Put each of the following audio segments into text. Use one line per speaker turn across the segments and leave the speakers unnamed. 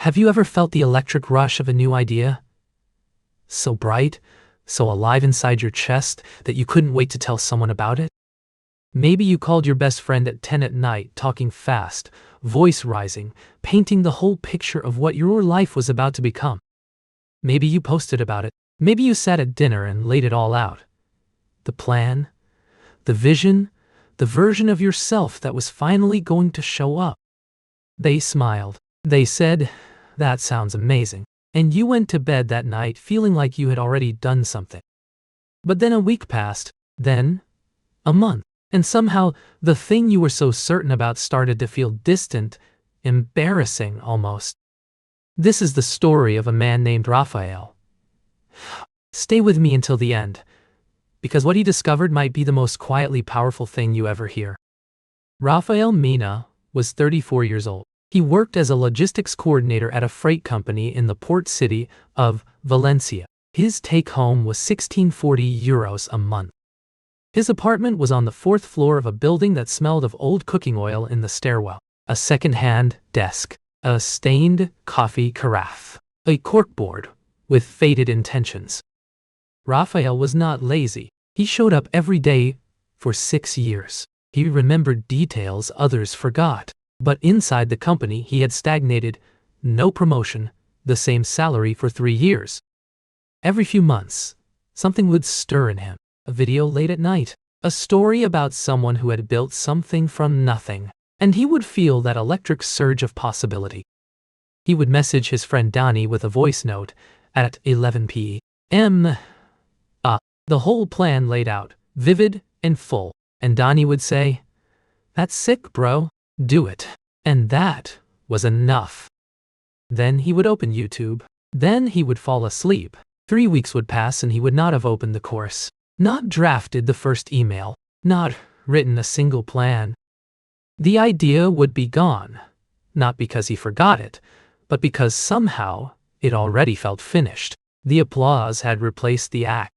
Have you ever felt the electric rush of a new idea? So bright, so alive inside your chest that you couldn't wait to tell someone about it? Maybe you called your best friend at 10 at night, talking fast, voice rising, painting the whole picture of what your life was about to become. Maybe you posted about it. Maybe you sat at dinner and laid it all out. The plan, the vision, the version of yourself that was finally going to show up. They smiled. They said, "That sounds amazing." And you went to bed that night feeling like you had already done something. But then a week passed, then a month, and somehow the thing you were so certain about started to feel distant, embarrassing almost. This is the story of a man named Raphael. Stay with me until the end, because what he discovered might be the most quietly powerful thing you ever hear. Raphael Mina was 34 years old. He worked as a logistics coordinator at a freight company in the port city of Valencia. His take-home was €1640 a month. His apartment was on the 4th floor of a building that smelled of old cooking oil in the stairwell, a second-hand desk, a stained coffee carafe, a corkboard with faded intentions. Raphael was not lazy. He showed up every day for 6 years. He remembered details others forgot. But inside the company he had stagnated, no promotion, the same salary for 3 years. Every few months, something would stir in him. A video late at night, a story about someone who had built something from nothing, and he would feel that electric surge of possibility. He would message his friend Donnie with a voice note at 11 p.m. The whole plan laid out, vivid and full, and Donnie would say, "That's sick, bro. Do it." And that was enough. Then he would open YouTube. Then he would fall asleep. 3 weeks would pass and he would not have opened the course, not drafted the first email, not written a single plan. The idea would be gone, not because he forgot it, but because somehow it already felt finished. The applause had replaced the act.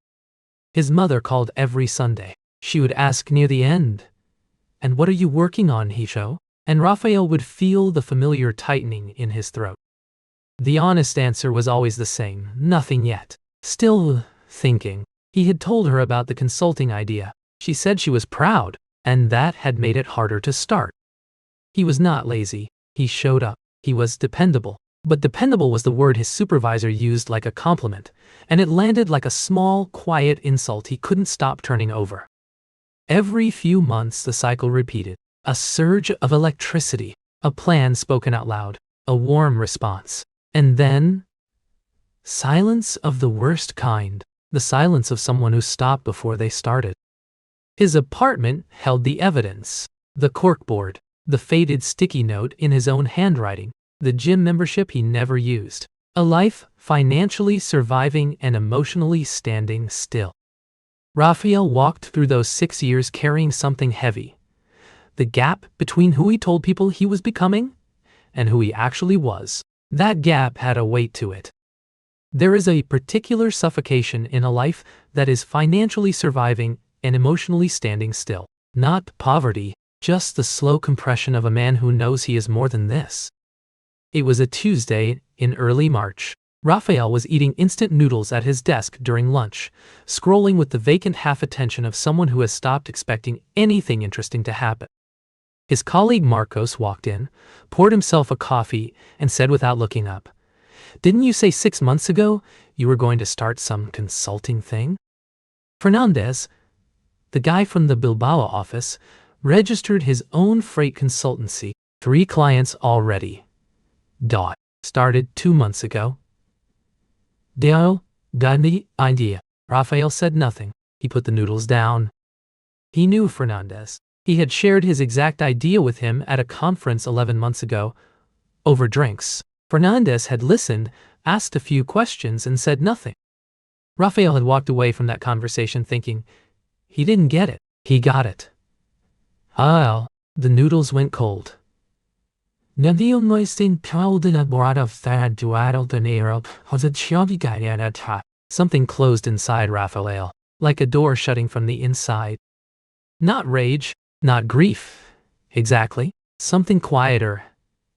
His mother called every Sunday. She would ask near the end, "And what are you working on, Hisho?" And Raphael would feel the familiar tightening in his throat. The honest answer was always the same, nothing yet. Still thinking. He had told her about the consulting idea. She said she was proud, and that had made it harder to start. He was not lazy. He showed up. He was dependable. But dependable was the word his supervisor used like a compliment, and it landed like a small, quiet insult he couldn't stop turning over. Every few months the cycle repeated. A surge of electricity, a plan spoken out loud, a warm response, and then silence of the worst kind, the silence of someone who stopped before they started. His apartment held the evidence, the corkboard, the faded sticky note in his own handwriting, the gym membership he never used, a life financially surviving and emotionally standing still. Raphael walked through those 6 years carrying something heavy. The gap between who he told people he was becoming and who he actually was. That gap had a weight to it. There is a particular suffocation in a life that is financially surviving and emotionally standing still. Not poverty, just the slow compression of a man who knows he is more than this. It was a Tuesday in early March. Raphael was eating instant noodles at his desk during lunch, scrolling with the vacant half-attention of someone who has stopped expecting anything interesting to happen. His colleague Marcos walked in, poured himself a coffee, and said without looking up, "Didn't you say 6 months ago you were going to start some consulting thing?" Fernandez, the guy from the Bilbao office, registered his own freight consultancy. 3 clients already. Started 2 months ago. Got the idea. Raphael said nothing. He put the noodles down. He knew Fernandez. He had shared his exact idea with him at a conference 11 months ago, over drinks. Fernandez had listened, asked a few questions, and said nothing. Raphael had walked away from that conversation thinking, he didn't get it. He got it. The noodles went cold. Something closed inside Raphael, like a door shutting from the inside. Not rage, not grief, exactly. Something quieter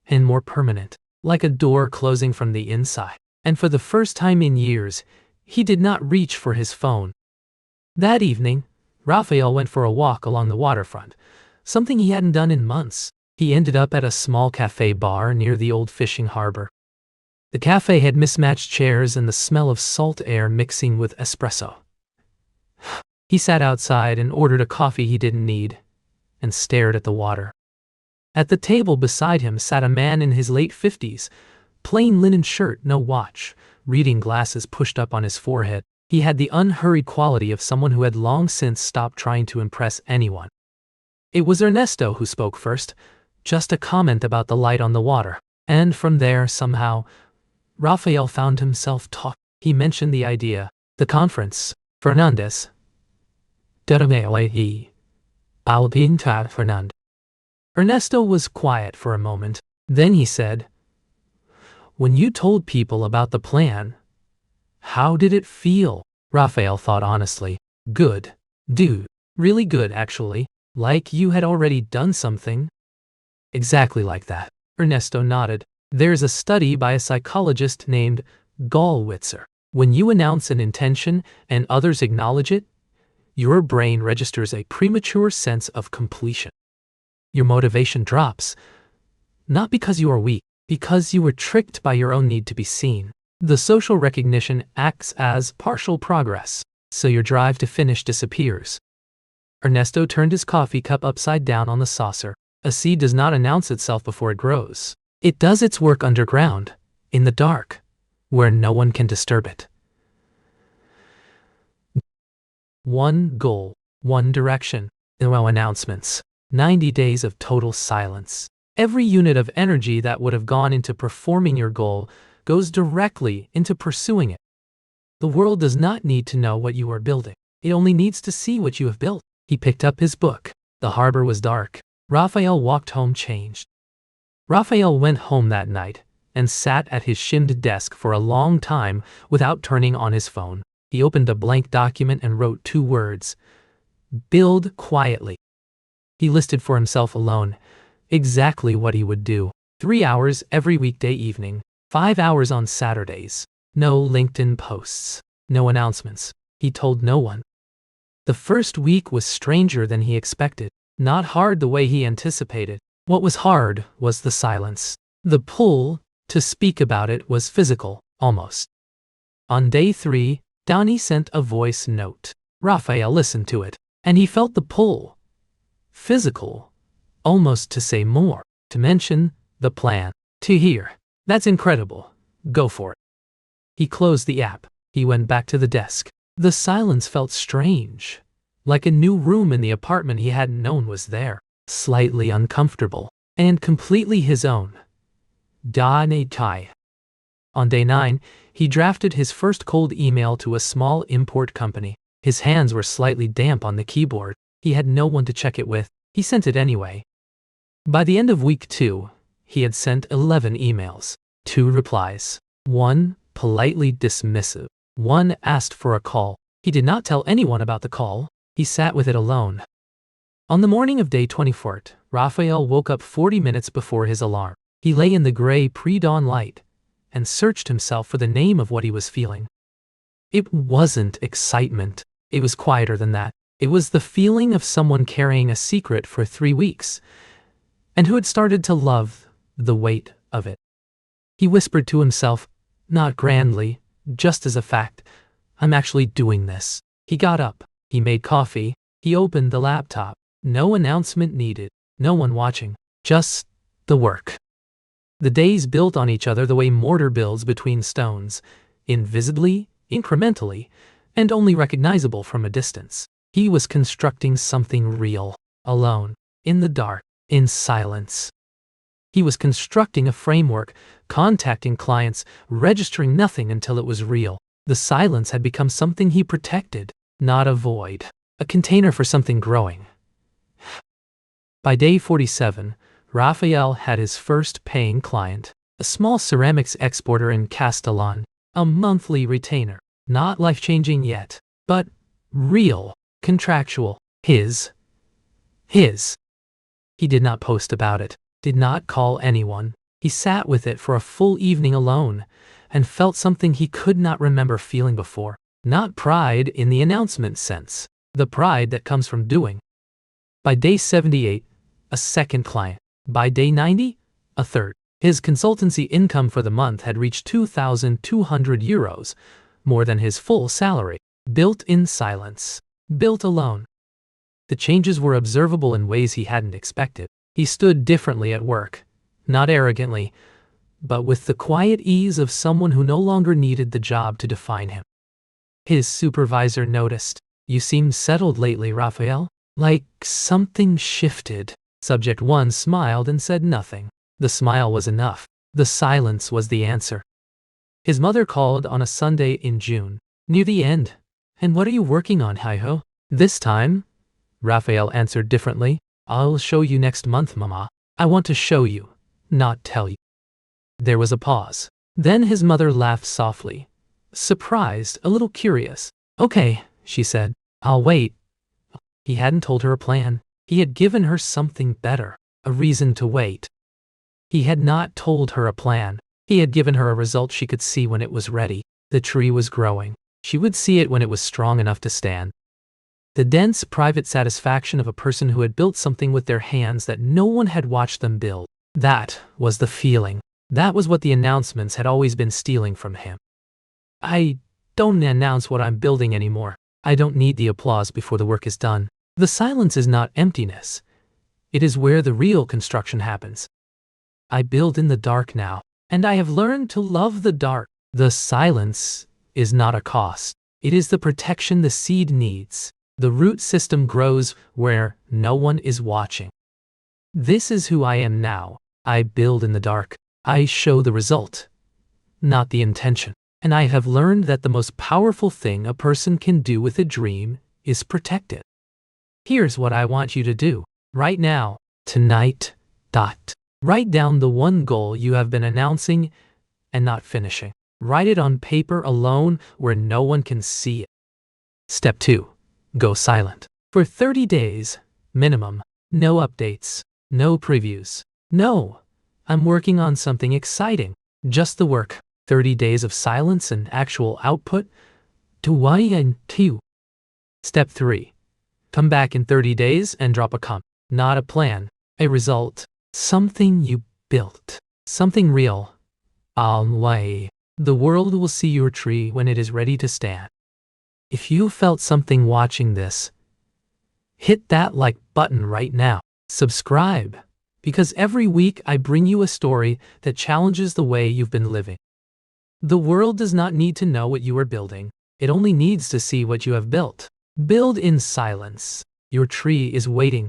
and more permanent, like a door closing from the inside. And for the first time in years, he did not reach for his phone. That evening, Raphael went for a walk along the waterfront, something he hadn't done in months. He ended up at a small cafe bar near the old fishing harbor. The cafe had mismatched chairs and the smell of salt air mixing with espresso. He sat outside and ordered a coffee he didn't need, and stared at the water. At the table beside him sat a man in his late 50s, plain linen shirt, no watch, reading glasses pushed up on his forehead. He had the unhurried quality of someone who had long since stopped trying to impress anyone. It was Ernesto who spoke first, just a comment about the light on the water. And from there, somehow, Raphael found himself talking. He mentioned the idea, the conference, Fernandez. Fernand. Ernesto was quiet for a moment. Then he said, "When you told people about the plan, how did it feel?" Raphael thought honestly. "Good. Dude. Really good, actually. Like you had already done something." "Exactly like that." Ernesto nodded. "There's a study by a psychologist named Gollwitzer. When you announce an intention and others acknowledge it, your brain registers a premature sense of completion. Your motivation drops, not because you are weak, because you were tricked by your own need to be seen. The social recognition acts as partial progress, so your drive to finish disappears." Ernesto turned his coffee cup upside down on the saucer. A seed does not announce itself before it grows. It does its work underground, in the dark, where no one can disturb it. One goal, one direction. No announcements. 90 days of total silence. Every unit of energy that would have gone into performing your goal goes directly into pursuing it. The world does not need to know what you are building. It only needs to see what you have built. He picked up his book. The harbor was dark. Raphael walked home changed. Raphael went home that night and sat at his shimmed desk for a long time without turning on his phone. He opened a blank document and wrote 2 words: build quietly. He listed for himself alone exactly what he would do. 3 hours every weekday evening, 5 hours on Saturdays. No LinkedIn posts, no announcements. He told no one. The first week was stranger than he expected, not hard the way he anticipated. What was hard was the silence. The pull to speak about it was physical, almost. On day 3, Donnie sent a voice note. Raphael listened to it, and he felt the pull. Physical, almost to say more, to mention the plan, to hear, "That's incredible, go for it." He closed the app. He went back to the desk. The silence felt strange, like a new room in the apartment he hadn't known was there, slightly uncomfortable, and completely his own. On day 9, he drafted his first cold email to a small import company. His hands were slightly damp on the keyboard. He had no one to check it with. He sent it anyway. By the end of week 2, he had sent 11 emails, 2 replies. 1 politely dismissive. 1 asked for a call. He did not tell anyone about the call. He sat with it alone. On the morning of day 24, Raphael woke up 40 minutes before his alarm. He lay in the gray pre-dawn light and searched himself for the name of what he was feeling. It wasn't excitement. It was quieter than that. It was the feeling of someone carrying a secret for 3 weeks and who had started to love the weight of it. He whispered to himself, not grandly, just as a fact, "I'm actually doing this." He got up. He made coffee. He opened the laptop. No announcement needed. No one watching. Just the work. The days built on each other the way mortar builds between stones, invisibly, incrementally, and only recognizable from a distance. He was constructing something real, alone, in the dark, in silence. He was constructing a framework, contacting clients, registering nothing until it was real. The silence had become something he protected, not a void, a container for something growing. By day 47, Raphael had his first paying client, a small ceramics exporter in Castellon, a monthly retainer, not life-changing yet, but real, contractual, his. He did not post about it, did not call anyone, He sat with it for a full evening alone and felt something he could not remember feeling before. Not pride in the announcement sense, the pride that comes from doing. By day 78, a second client. By day 90, a third. His consultancy income for the month had reached 2,200 euros, more than his full salary. Built in silence. Built alone. The changes were observable in ways he hadn't expected. He stood differently at work, not arrogantly, but with the quiet ease of someone who no longer needed the job to define him. His supervisor noticed. "You seem settled lately, Raphael. Like something shifted." Subject 1 smiled and said nothing. The smile was enough. The silence was the answer. His mother called on a Sunday in June, near the end. "And what are you working on, Hi-ho?" "This time," Raphael answered differently, "I'll show you next month, Mama. I want to show you, not tell you." There was a pause. Then his mother laughed softly, surprised, a little curious. "Okay," she said, "I'll wait." He hadn't told her a plan. He had given her something better, a reason to wait. He had not told her a plan. He had given her a result she could see when it was ready. The tree was growing. She would see it when it was strong enough to stand. The dense, private satisfaction of a person who had built something with their hands that no one had watched them build. That was the feeling. That was what the announcements had always been stealing from him. "I don't announce what I'm building anymore. I don't need the applause before the work is done." The silence is not emptiness. It is where the real construction happens. I build in the dark now, and I have learned to love the dark. The silence is not a cost. It is the protection the seed needs. The root system grows where no one is watching. This is who I am now. I build in the dark. I show the result, not the intention. And I have learned that the most powerful thing a person can do with a dream is protect it. Here's what I want you to do right now, tonight. Write down the one goal you have been announcing and not finishing. Write it on paper alone where no one can see it. Step 2. Go silent. For 30 days, minimum. No updates. No previews. No, I'm working on something exciting. Just the work. 30 days of silence and actual output. Step 3. Come back in 30 days and drop a comment. Not a plan, a result. Something you built. Something real. The world will see your tree when it is ready to stand. If you felt something watching this, hit that like button right now. Subscribe, because every week I bring you a story that challenges the way you've been living. The world does not need to know what you are building. It only needs to see what you have built. Build in silence. Your tree is waiting.